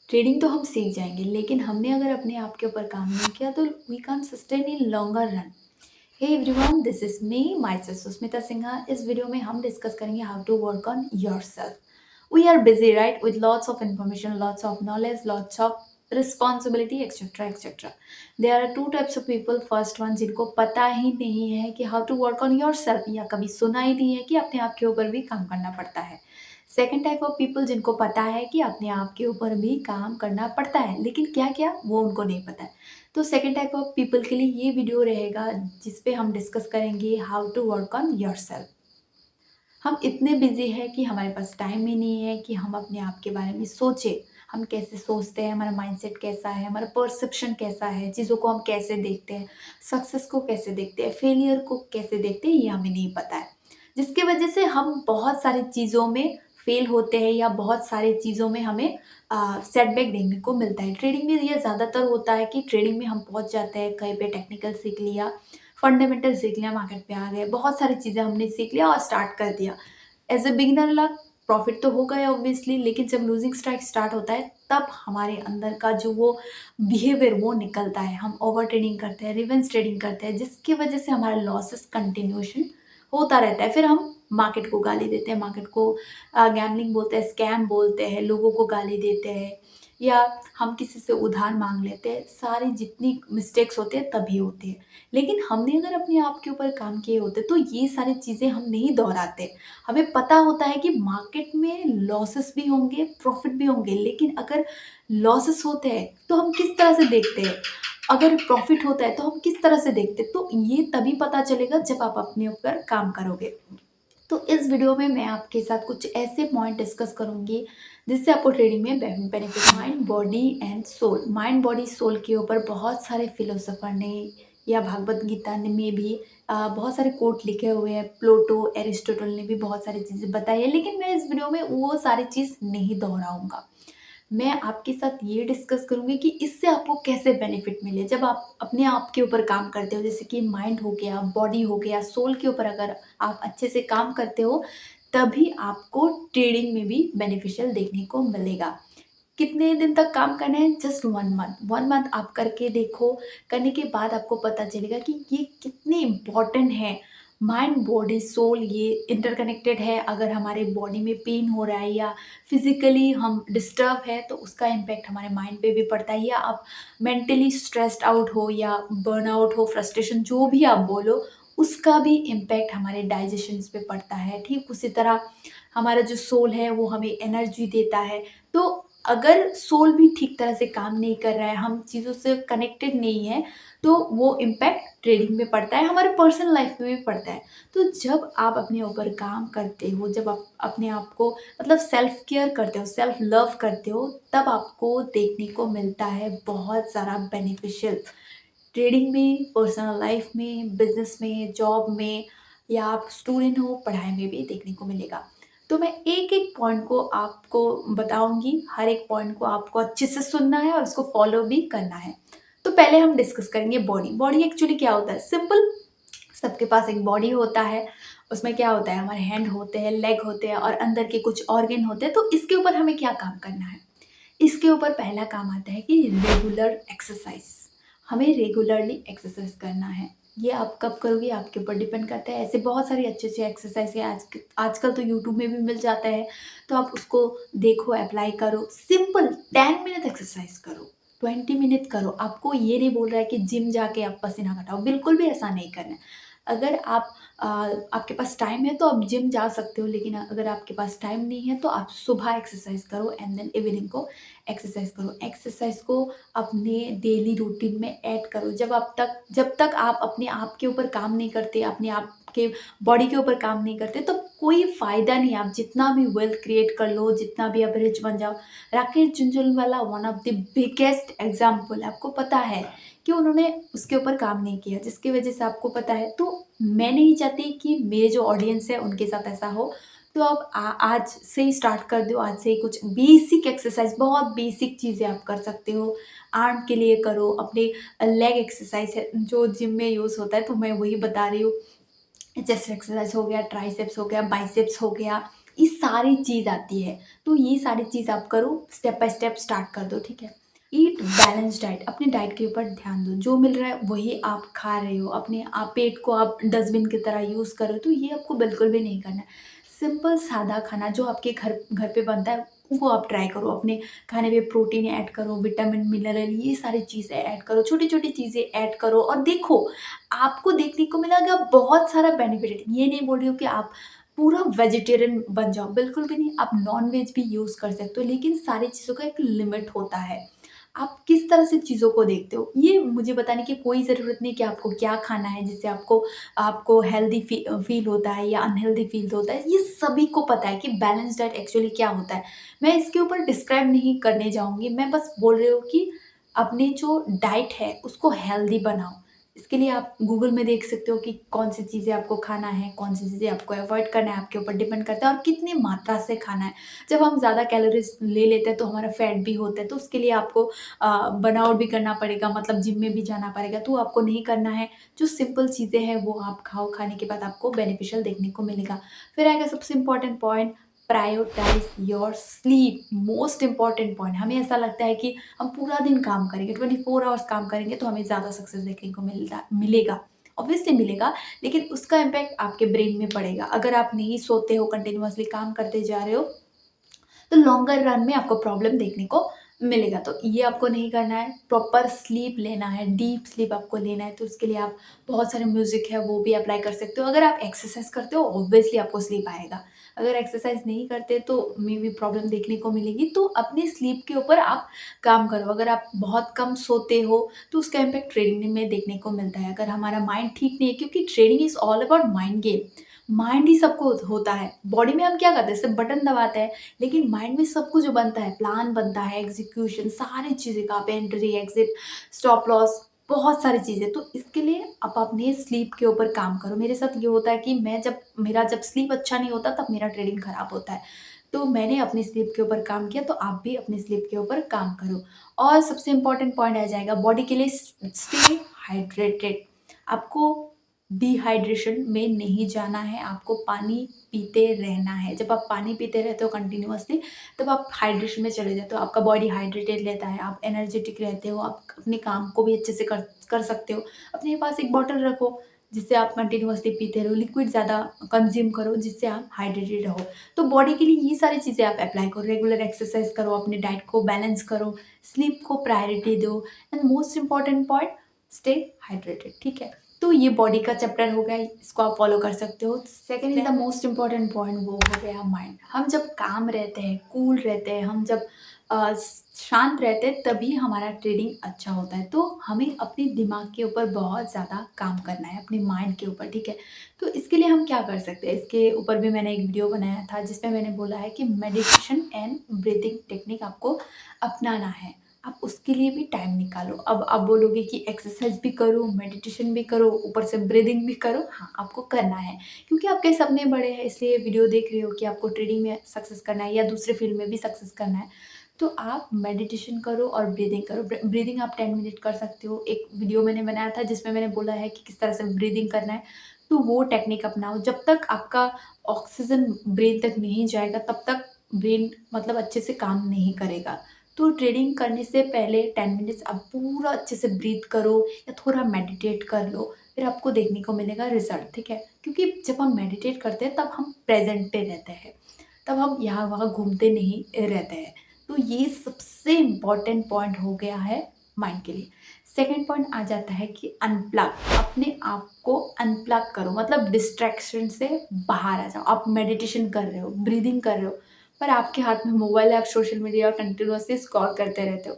Trading तो हम सीख जाएंगे, लेकिन हमने अगर अपने आप के ऊपर काम नहीं किया तो we can sustain in longer run. Hey everyone, this is me myself Sushmita Sinha. इस वीडियो में हम डिस्कस करेंगे how to work on yourself. We are busy right, with lots of information, lots of knowledge, lots of responsibility etcetera etcetera. There are two types of people. First one, जिनको पता ही नहीं है कि how to work on yourself, या कभी सुना ही नहीं है कि अपने आप के ऊपर भी काम करना पड़ता है। सेकेंड टाइप ऑफ पीपल, जिनको पता है कि अपने आप के ऊपर भी काम करना पड़ता है, लेकिन क्या क्या वो उनको नहीं पता है। तो सेकेंड टाइप ऑफ पीपल के लिए ये वीडियो रहेगा, जिस पे हम डिस्कस करेंगे how to work on yourself. हम इतने बिजी हैं कि हमारे पास टाइम ही नहीं है कि हम अपने आप के बारे में सोचें। हम कैसे सोचते हैं, हमारा माइंडसेट कैसा है, हमारा परसेप्शन कैसा है, चीज़ों को हम कैसे देखते हैं, सक्सेस को कैसे देखते हैं, फेलियर को कैसे देखते हैं, ये हमें नहीं पता है। जिसकी वजह से हम बहुत सारी चीज़ों में फेल होते हैं, या बहुत सारी चीज़ों में हमें सेटबैक देखने को मिलता है। ट्रेडिंग में ये ज़्यादातर होता है कि ट्रेडिंग में हम पहुंच जाते हैं, कहीं पे टेक्निकल सीख लिया, फंडामेंटल सीख लिया, मार्केट पे आ गए, बहुत सारी चीज़ें हमने सीख लिया और स्टार्ट कर दिया। As a beginner luck profit तो हो गया ऑब्वियसली, लेकिन जब लूजिंग स्ट्राइक स्टार्ट होता है तब हमारे अंदर का जो वो बिहेवियर वो निकलता है। हम ओवर ट्रेडिंग करते हैं, रिवेंज ट्रेडिंग करते हैं, जिसकी वजह से हमारा लॉसेस कंटिन्यूएशन होता रहता है। फिर हम मार्केट को गाली देते हैं, मार्केट को गैम्बलिंग बोलते हैं, स्कैम बोलते हैं, लोगों को गाली देते हैं, या हम किसी से उधार मांग लेते हैं। सारी जितनी मिस्टेक्स होते हैं तभी होती है। लेकिन हमने अगर अपने आप के ऊपर काम किए होते तो ये सारी चीज़ें हम नहीं दोहराते। हमें पता होता है कि मार्केट में लॉसेस भी होंगे, प्रॉफिट भी होंगे, लेकिन अगर लॉसेस होते हैं तो हम किस तरह से देखते हैं, अगर प्रॉफिट होता है तो हम किस तरह से देखते हैं। तो ये तभी पता चलेगा जब आप अपने ऊपर काम करोगे। तो इस वीडियो में मैं आपके साथ कुछ ऐसे पॉइंट डिस्कस करूंगी जिससे आपको ट्रेडिंग में benefit. Mind, body and soul. Mind, body, soul के ऊपर बहुत सारे फिलोसोफर ने या भागवत गीता ने में भी बहुत सारे कोट लिखे हुए हैं। प्लेटो, एरिस्टोटल ने भी बहुत सारी चीज़ें बताई है, लेकिन मैं इस वीडियो में वो सारी चीज़ नहीं दोहराऊंगा। मैं आपके साथ ये डिस्कस करूँगी कि इससे आपको कैसे बेनिफिट मिले जब आप अपने आप के ऊपर काम करते हो। जैसे कि माइंड हो गया, बॉडी हो गया, सोल के ऊपर अगर आप अच्छे से काम करते हो तभी आपको ट्रेडिंग में भी बेनिफिशियल देखने को मिलेगा। कितने दिन तक काम करना है? Just 1 month. 1 मंथ आप करके देखो। करने के बाद आपको पता चलेगा कि ये कितने इम्पॉर्टेंट है। माइंड, बॉडी, सोल ये इंटरकनेक्टेड है। अगर हमारे बॉडी में पेन हो रहा है या फिजिकली हम डिस्टर्ब है तो उसका इम्पैक्ट हमारे माइंड पे भी पड़ता है। या आप मेंटली स्ट्रेस्ड आउट हो या बर्नआउट हो, फ्रस्ट्रेशन जो भी आप बोलो, उसका भी इम्पैक्ट हमारे डाइजेशन पे पड़ता है। ठीक उसी तरह हमारा जो सोल है वो हमें एनर्जी देता है। तो अगर सोल भी ठीक तरह से काम नहीं कर रहा है, हम चीज़ों से कनेक्टेड नहीं है, तो वो इम्पैक्ट ट्रेडिंग में पड़ता है, हमारे पर्सनल लाइफ में भी पड़ता है। तो जब आप अपने ऊपर काम करते हो, जब आप अपने आप को मतलब सेल्फ केयर करते हो, सेल्फ लव करते हो, तब आपको देखने को मिलता है बहुत सारा बेनिफिशियल। ट्रेडिंग में, पर्सनल लाइफ में, बिजनेस में, जॉब में, या आप स्टूडेंट हो, पढ़ाई में भी देखने को मिलेगा। तो मैं एक एक पॉइंट को आपको बताऊंगी। हर एक पॉइंट को आपको अच्छे से सुनना है और उसको फॉलो भी करना है। तो पहले हम डिस्कस करेंगे बॉडी। बॉडी एक्चुअली क्या होता है? सिंपल, सबके पास एक बॉडी होता है। उसमें क्या होता है? हमारे हैंड होते हैं, लेग होते हैं और अंदर के कुछ ऑर्गन होते हैं। तो इसके ऊपर हमें क्या काम करना है? इसके ऊपर पहला काम आता है कि रेगुलर एक्सरसाइज। हमें रेगुलरली एक्सरसाइज करना है। ये आप कब करोगे आपके ऊपर डिपेंड करता है। ऐसे बहुत सारी अच्छे अच्छे एक्सरसाइज है आजकल तो यूट्यूब में भी मिल जाता है। तो आप उसको देखो, अप्लाई करो। सिंपल 10 मिनट एक्सरसाइज करो, 20 मिनट करो। आपको ये नहीं बोल रहा है कि जिम जाके आप पसीना घटाओ, बिल्कुल भी ऐसा नहीं करना है। अगर आपके पास टाइम है तो आप जिम जा सकते हो, लेकिन अगर आपके पास टाइम नहीं है तो आप सुबह एक्सरसाइज करो एंड देन इवनिंग को एक्सरसाइज करो। एक्सरसाइज को अपने डेली रूटीन में ऐड करो। जब तक आप अपने आप के ऊपर काम नहीं करते, अपने आप के बॉडी के ऊपर काम नहीं करते, तो कोई फ़ायदा नहीं। आप जितना भी वेल्थ क्रिएट कर लो, जितना भी आप रिच बन जाओ। Rakesh Jhunjhunwala one of the biggest example, आपको पता है कि उन्होंने उसके ऊपर काम नहीं किया, जिसकी वजह से आपको पता है। तो मैं नहीं चाहती कि मेरे जो ऑडियंस है उनके साथ ऐसा हो। तो आप आज से ही स्टार्ट कर दो। आज से ही कुछ बेसिक एक्सरसाइज, बहुत बेसिक चीज़ें आप कर सकते हो। आर्म के लिए करो, अपने लेग एक्सरसाइज है जो जिम में यूज़ होता है, तो मैं वही बता रही हूँ। चेस्ट एक्सरसाइज हो गया, ट्राइसेप्स हो गया, बाइसेप्स हो गया, ये सारी चीज़ आती है। तो ये सारी चीज़ आप करो, स्टेप बाय स्टेप स्टार्ट कर दो, ठीक है। ईट बैलेंस डाइट, अपने डाइट के ऊपर ध्यान दो, जो मिल रहा है वही आप खा रहे हो, अपने आप पेट को आप डस्टबिन की तरह यूज़ करो, तो ये आपको बिल्कुल भी नहीं करना है। सिंपल सादा खाना जो आपके घर घर पे बनता है वो आप ट्राई करो, अपने खाने में प्रोटीन ऐड करो, विटामिन मिनरल ये सारी चीज़ें ऐड करो, छोटी छोटी चीज़ें ऐड करो और देखो, आपको देखने को मिलेगा बहुत सारा बेनिफिट। ये नहीं बोल रही हूँ कि आप पूरा वेजिटेरियन बन जाओ, बिल्कुल भी नहीं, आप नॉन वेज भी यूज़ कर सकते हो, लेकिन सारी चीज़ों का एक लिमिट होता है। आप किस तरह से चीज़ों को देखते हो, ये मुझे बताने की कोई ज़रूरत नहीं कि आपको क्या खाना है जिससे आपको आपको हेल्दी फ़ील होता है या अनहेल्दी फ़ील होता है। ये सभी को पता है कि बैलेंस डाइट एक्चुअली क्या होता है। मैं इसके ऊपर डिस्क्राइब नहीं करने जाऊँगी, मैं बस बोल रही हूँ कि अपनी जो डाइट है उसको हेल्दी बनाओ। इसके लिए आप गूगल में देख सकते हो कि कौन-सी चीज़ें आपको खाना है, कौन-सी चीज़ें आपको अवॉइड करना है, आपके ऊपर डिपेंड करता है और कितनी मात्रा से खाना है। जब हम ज़्यादा कैलोरीज़ ले लेते हैं तो हमारा फैट भी होता है, तो उसके लिए आपको बर्नआउट भी करना पड़ेगा, मतलब जिम में भी जाना पड़ेगा, तो आपको नहीं करना है। जो सिंपल चीज़ें हैं वो आप खाओ, खाने के बाद आपको बेनिफिशियल देखने को मिलेगा। फिर आएगा सबसे important point, prioritise your sleep, most important point. हमें ऐसा लगता है कि हम पूरा दिन काम करेंगे, 24 आवर्स काम करेंगे तो हमें ज़्यादा सक्सेस देखने को मिलेगा। ऑब्वियसली मिलेगा, लेकिन उसका इम्पैक्ट आपके ब्रेन में पड़ेगा। अगर आप नहीं सोते हो, कंटिन्यूअसली काम करते जा रहे हो, तो लॉन्गर रन में आपको प्रॉब्लम देखने को मिलेगा। तो ये आपको नहीं करना है, प्रॉपर स्लीप लेना है, डीप स्लीप आपको लेना है, तो उसके लिए आप बहुत सारे म्यूज़िक है वो भी अप्लाई कर सकते हो। अगर आप एक्सरसाइज़ करते हो ऑब्वियसली आपको स्लीप आएगा। अगर एक्सरसाइज़ नहीं करते तो मे बी प्रॉब्लम देखने को मिलेगी। तो अपनी स्लीप के ऊपर आप काम करो। अगर आप बहुत कम सोते हो तो उसका इम्पैक्ट ट्रेनिंग में देखने को मिलता है। अगर हमारा माइंड ठीक नहीं है, क्योंकि training is all about mind game. Mind ही सबको होता है। बॉडी में हम क्या करते हैं, सिर्फ बटन दबाते हैं, लेकिन माइंड में सब कुछ जो बनता है, प्लान बनता है, एग्जीक्यूशन, सारी चीज़ें का, एंट्री, एग्जिट, स्टॉप लॉस, बहुत सारी चीज़ें। तो इसके लिए आप अपने स्लीप के ऊपर काम करो। मेरे साथ ये होता है कि जब स्लीप अच्छा नहीं होता तब मेरा ट्रेडिंग खराब होता है। तो मैंने अपनी स्लीप के ऊपर काम किया, तो आप भी अपनी स्लीप के ऊपर काम करो। और सबसे इम्पोर्टेंट पॉइंट आ जाएगा बॉडी के लिए, स्टे हाइड्रेटेड। आपको डिहाइड्रेशन में नहीं जाना है, आपको पानी पीते रहना है। जब आप पानी पीते रहते हो कंटिन्यूअसली, तब आप हाइड्रेशन में चले जाते हो, आपका बॉडी हाइड्रेटेड रहता है, आप एनर्जेटिक रहते हो, आप अपने काम को भी अच्छे से कर कर सकते हो। अपने पास एक बॉटल रखो, जिससे आप कंटिन्यूअसली पीते रहो, लिक्विड ज़्यादा कंज़्यूम करो, जिससे आप हाइड्रेटेड रहो। तो बॉडी के लिए ये सारी चीज़ें आप अप्लाई करो, रेगुलर एक्सरसाइज करो, अपने डाइट को बैलेंस करो, स्लीप को प्रायोरिटी दो and most important point, stay hydrated, ठीक है? तो ये बॉडी का चैप्टर हो गया, इसको आप फॉलो कर सकते हो। Second is the most important point, वो हो गया माइंड। हम जब काम रहते हैं, कूल रहते हैं, हम जब शांत रहते हैं, तभी हमारा ट्रेडिंग अच्छा होता है। तो हमें अपने दिमाग के ऊपर बहुत ज़्यादा काम करना है, अपने माइंड के ऊपर, ठीक है। तो इसके लिए हम क्या कर सकते हैं, इसके ऊपर भी मैंने एक वीडियो बनाया था जिसमें मैंने बोला है कि मेडिटेशन एंड ब्रीथिंग टेक्निक आपको अपनाना है। आप उसके लिए भी टाइम निकालो। अब आप बोलोगे कि एक्सरसाइज भी करो, मेडिटेशन भी करो, ऊपर से ब्रीदिंग भी करो। हाँ, आपको करना है, क्योंकि आपके सपने बड़े हैं, इसलिए वीडियो देख रहे हो कि आपको ट्रेडिंग में सक्सेस करना है या दूसरे फील्ड में भी सक्सेस करना है। तो आप मेडिटेशन करो और ब्रीदिंग करो। ब्रीदिंग आप 10 मिनट कर सकते हो। एक वीडियो मैंने बनाया था जिसमें मैंने बोला है कि किस तरह से ब्रीदिंग करना है, तो वो टेक्निक अपनाओ। जब तक आपका ऑक्सीजन ब्रेन तक नहीं जाएगा, तब तक ब्रेन मतलब अच्छे से काम नहीं करेगा। तो ट्रेडिंग करने से पहले 10 मिनट्स आप पूरा अच्छे से ब्रीथ करो या थोड़ा मेडिटेट कर लो, फिर आपको देखने को मिलेगा रिजल्ट, ठीक है। क्योंकि जब हम मेडिटेट करते हैं तब हम प्रेजेंट पे रहते हैं, तब हम यहाँ वहाँ घूमते नहीं रहते हैं। तो ये सबसे इम्पॉर्टेंट पॉइंट हो गया है माइंड के लिए। सेकेंड पॉइंट आ जाता है कि अनप्लग, अपने आप को अनप्लग करो, मतलब डिस्ट्रैक्शन से बाहर आ जाओ। आप मेडिटेशन कर रहे हो, ब्रीदिंग कर रहे हो, पर आपके हाथ में मोबाइल है, आप सोशल मीडिया कंटिन्यूअसली स्क्रॉल करते रहते हो,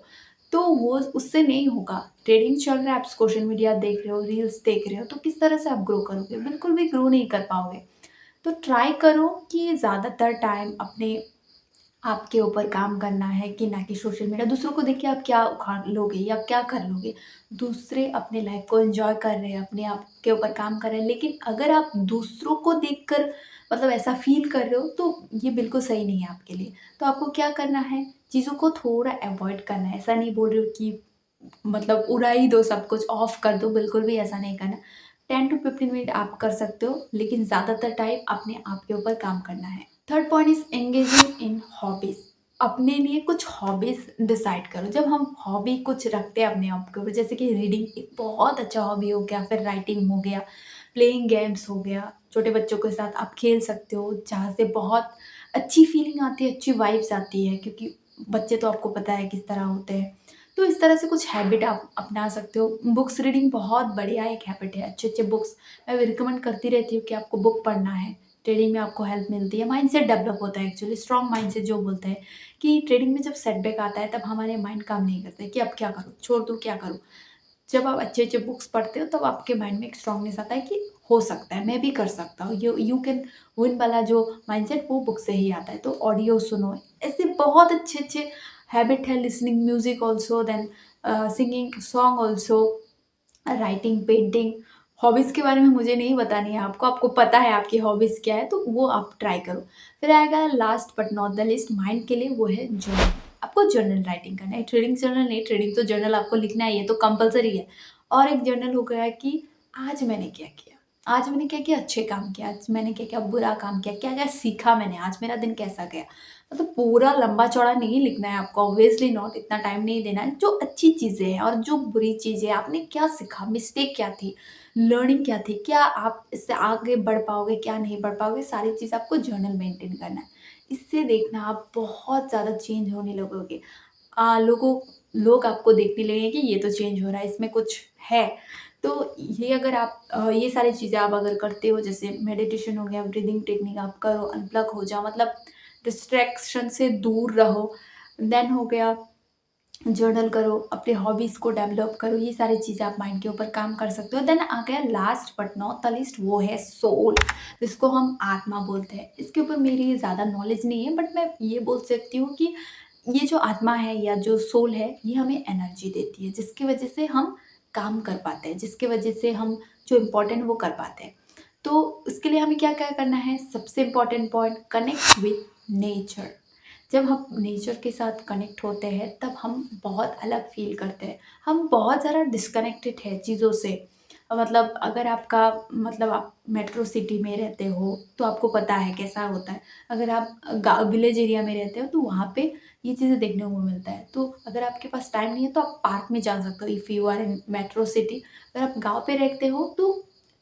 तो वो उससे नहीं होगा। ट्रेडिंग चल रहा है, आप सोशल मीडिया देख रहे हो, रील्स देख रहे हो, तो किस तरह से आप ग्रो करोगे, बिल्कुल भी ग्रो नहीं कर पाओगे। तो ट्राई करो कि ज़्यादातर टाइम अपने आपके ऊपर काम करना है, कि ना कि सोशल मीडिया। दूसरों को देख के आप क्या उखाड़ लोगे या क्या कर लोगे। दूसरे अपने लाइफ को एंजॉय कर रहे हैं, अपने आप के ऊपर काम कर रहे हैं, लेकिन अगर आप दूसरों को देखकर मतलब ऐसा फील कर रहे हो, तो ये बिल्कुल सही नहीं है आपके लिए। तो आपको क्या करना है, चीज़ों को थोड़ा अवॉइड करना है। ऐसा नहीं बोल रही हूँ कि मतलब उड़ा ही दो, सब कुछ ऑफ कर दो, बिल्कुल भी ऐसा नहीं करना। 10 टू 15 मिनट आप कर सकते हो, लेकिन ज़्यादातर टाइम अपने आप के ऊपर काम करना है। Third point is engaging in hobbies. अपने लिए कुछ हॉबीज डिसाइड करो। जब हम हॉबी कुछ रखते हैं अपने आप के ऊपर, जैसे कि रीडिंग एक बहुत अच्छा हॉबी हो गया, फिर राइटिंग हो गया, प्लेइंग गेम्स हो गया, छोटे बच्चों के साथ आप खेल सकते हो जहाँ से बहुत अच्छी फीलिंग आती है, अच्छी वाइब्स आती है, क्योंकि बच्चे तो आपको पता है किस तरह होते हैं। तो इस तरह से कुछ हैबिट आप अपना सकते हो। बुक्स रीडिंग बहुत बढ़िया एक हैबिट है। अच्छे अच्छे बुक्स मैं रिकमेंड करती रहती हूँ कि आपको बुक पढ़ना है। ट्रेडिंग में आपको हेल्प मिलती है, माइंडसेट डेवलप होता है। एक्चुअली स्ट्रॉन्ग माइंडसेट जो बोलते हैं कि ट्रेडिंग में जब सेटबैक आता है तब हमारे माइंड काम नहीं करता है कि अब क्या करूँ, छोड़ दूँ, क्या करूँ। जब आप अच्छे अच्छे बुक्स पढ़ते हो तब आपके माइंड में एक स्ट्रांगनेस आता है कि हो सकता है, मैं भी कर सकता हूँ। यू कैन विन वाला जो माइंडसेट वो बुक से ही आता है। तो ऑडियो सुनो, ऐसे बहुत अच्छे अच्छे हैबिट है। Listening music also, then singing song also, writing, painting. Hobbies के बारे में मुझे नहीं बतानी है आपको, आपको पता है आपकी हॉबीज़ क्या है, तो वो आप ट्राई करो। फिर आएगा last but not the list mind के लिए, वो है जर्नल। आपको जर्नल राइटिंग करना है। ट्रेडिंग जर्नल नहीं, ट्रेडिंग तो जर्नल आपको लिखना है, ये तो कंपलसरी है। और एक जर्नल हो गया कि आज मैंने क्या किया, आज मैंने क्या किया अच्छे काम किया, आज मैंने क्या किया बुरा काम किया, क्या क्या सीखा मैंने, आज मेरा दिन कैसा गया। मतलब पूरा लंबा चौड़ा नहीं लिखना है आपको, ऑब्वियसली नॉट, इतना टाइम नहीं देना है। जो अच्छी चीज़ें हैं और जो बुरी चीज़ें, आपने क्या सीखा, मिस्टेक क्या थी, लर्निंग क्या थी, क्या आप इससे आगे बढ़ पाओगे, क्या नहीं बढ़ पाओगे, सारी चीज़ आपको जर्नल मेंटेन करना है। इससे देखना आप बहुत ज़्यादा चेंज होने लगोगे। लोगों लोग आपको देखने लगेंगे कि ये तो चेंज हो रहा है, इसमें कुछ है। तो ये अगर आप ये सारी चीज़ें आप अगर करते हो, जैसे मेडिटेशन हो गया, ब्रीदिंग टेक्निक आप करो, अनप्लग हो जाओ, मतलब डिस्ट्रैक्शन से दूर रहो। देन हो गया जर्नल करो, अपने हॉबीज़ को डेवलप करो, ये सारी चीज़ें आप माइंड के ऊपर काम कर सकते हो। देन आ गया last but not the least, वो है सोल, जिसको हम आत्मा बोलते हैं। इसके ऊपर मेरी ज़्यादा नॉलेज नहीं है, बट मैं ये बोल सकती हूँ कि ये जो आत्मा है या जो सोल है, ये हमें एनर्जी देती है, जिसकी वजह से हम काम कर पाते हैं, जिसकी वजह से हम जो इम्पोर्टेंट वो कर पाते हैं। तो इसके लिए हमें क्या क्या करना है, सबसे important point, connect with nature. जब हम नेचर के साथ कनेक्ट होते हैं तब हम बहुत अलग फील करते हैं। हम बहुत ज़्यादा डिस्कनेक्टेड है चीज़ों से। मतलब अगर आपका, मतलब आप मेट्रो सिटी में रहते हो तो आपको पता है कैसा होता है। अगर आप गाँव विलेज एरिया में रहते हो तो वहाँ पे ये चीज़ें देखने को मिलता है। तो अगर आपके पास टाइम नहीं है तो आप पार्क में जा सकते हो if you are in metro city. अगर आप गाँव पे रहते हो तो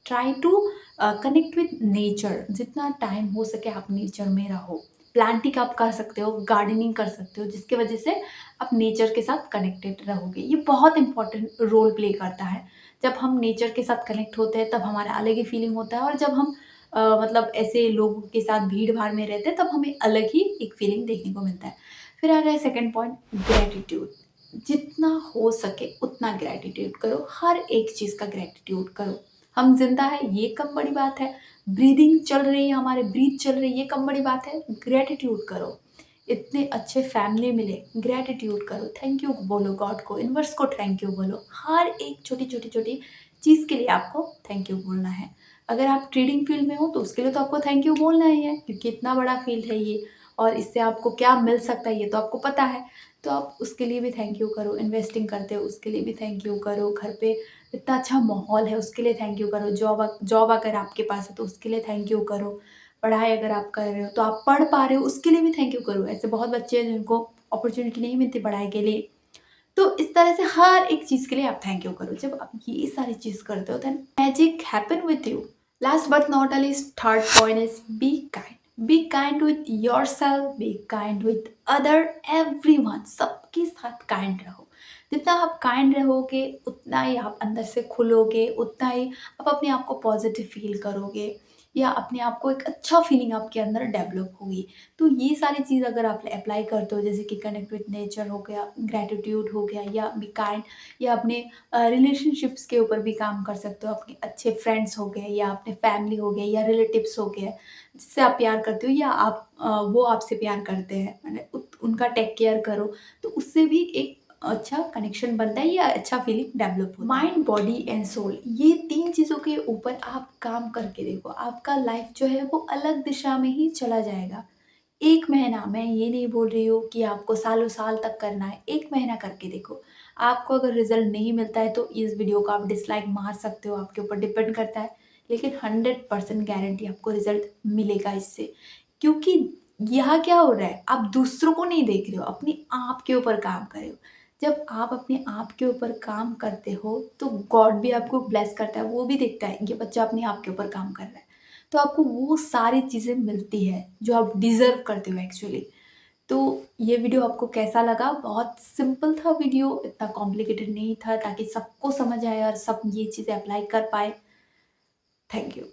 try to connect with nature. जितना टाइम हो सके आप नेचर में रहो। प्लांटिंग आप कर सकते हो, गार्डनिंग कर सकते हो, जिसकी वजह से आप नेचर के साथ कनेक्टेड रहोगे। ये बहुत इंपॉर्टेंट रोल प्ले करता है। जब हम नेचर के साथ कनेक्ट होते हैं तब हमारा अलग ही फीलिंग होता है, और जब हम मतलब ऐसे लोगों के साथ भीड़ भाड़ में रहते हैं तब हमें अलग ही एक फीलिंग देखने को मिलता है। फिर आ गया सेकंड पॉइंट, ग्रेटिट्यूड। जितना हो सके उतना ग्रेटिट्यूड करो, हर एक चीज़ का ग्रेटिट्यूड करो। हम जिंदा है ये कम बड़ी बात है, ब्रीदिंग चल रही है, हमारे ब्रीथ चल रही है, ये कम बड़ी बात है। ग्रेटिट्यूड करो, इतने अच्छे फैमिली मिले, ग्रेटिट्यूड करो, थैंक यू बोलो गॉड को, यूनिवर्स को थैंक यू बोलो। हर एक छोटी छोटी छोटी चीज़ के लिए आपको थैंक यू बोलना है। अगर आप ट्रेडिंग फील्ड में हो तो उसके लिए तो आपको थैंक यू बोलना ही है, क्योंकि इतना बड़ा फील्ड है ये, और इससे आपको क्या मिल सकता है ये तो आपको पता है। तो आप उसके लिए भी थैंक यू करो। इन्वेस्टिंग करते हो उसके लिए भी थैंक यू करो। घर पे इतना अच्छा माहौल है उसके लिए थैंक यू करो। जॉब अगर आपके पास है तो उसके लिए थैंक यू करो। पढ़ाई अगर आप कर रहे हो तो आप पढ़ पा रहे हो उसके लिए भी थैंक यू करो। ऐसे बहुत बच्चे हैं जिनको अपॉर्चुनिटी नहीं मिलती पढ़ाई के लिए। तो इस तरह से हर एक चीज़ के लिए आप थैंक यू करो। जब आप ये सारी चीज़ करते हो then magic happen with you. Last but not least, third point is be kind. Be kind with yourself, be kind with other, everyone. सबके साथ काइंड रहो। जितना आप काइंड रहोगे उतना ही आप अंदर से खुलोगे, उतना ही आप अपने आप को पॉजिटिव फील करोगे, या अपने आप को एक अच्छा फीलिंग आपके अंदर डेवलप होगी। तो ये सारी चीज़ अगर आप अप्लाई करते हो, जैसे कि कनेक्ट विथ नेचर हो गया, ग्रेटिट्यूड हो गया, या बी काइंड, या अपने रिलेशनशिप्स के ऊपर भी काम कर सकते हो। अपने अच्छे फ्रेंड्स हो गए, या अपने फैमिली हो गए, या रिलेटिव्स हो गए जिससे आप प्यार करते हो, या आप वो आपसे प्यार करते हैं, मैंने उनका टेक केयर करो। तो उससे भी एक अच्छा कनेक्शन बनता है या अच्छा फीलिंग डेवलप होता है। माइंड, बॉडी एंड सोल, ये तीन चीज़ों के ऊपर आप काम करके देखो, आपका लाइफ जो है वो अलग दिशा में ही चला जाएगा। एक महीना, मैं ये नहीं बोल रही हूँ कि आपको सालों साल तक करना है, एक महीना करके देखो। आपको अगर रिजल्ट नहीं मिलता है तो इस वीडियो को आप डिसलाइक मार सकते हो, आपके ऊपर डिपेंड करता है। लेकिन 100% गारंटी आपको रिजल्ट मिलेगा इससे। क्योंकि यहाँ क्या हो रहा है, आप दूसरों को नहीं देख रहे हो, अपने आप के ऊपर काम कर रहे हो। जब आप अपने आप के ऊपर काम करते हो तो गॉड भी आपको ब्लेस करता है, वो भी देखता है ये बच्चा अपने आप के ऊपर काम कर रहा है, तो आपको वो सारी चीज़ें मिलती है जो आप डिज़र्व करते हो एक्चुअली। तो ये वीडियो आपको कैसा लगा? बहुत सिंपल था वीडियो, इतना कॉम्प्लिकेटेड नहीं था, ताकि सबको समझ आए और सब ये चीज़ें अप्लाई कर पाए। Thank you.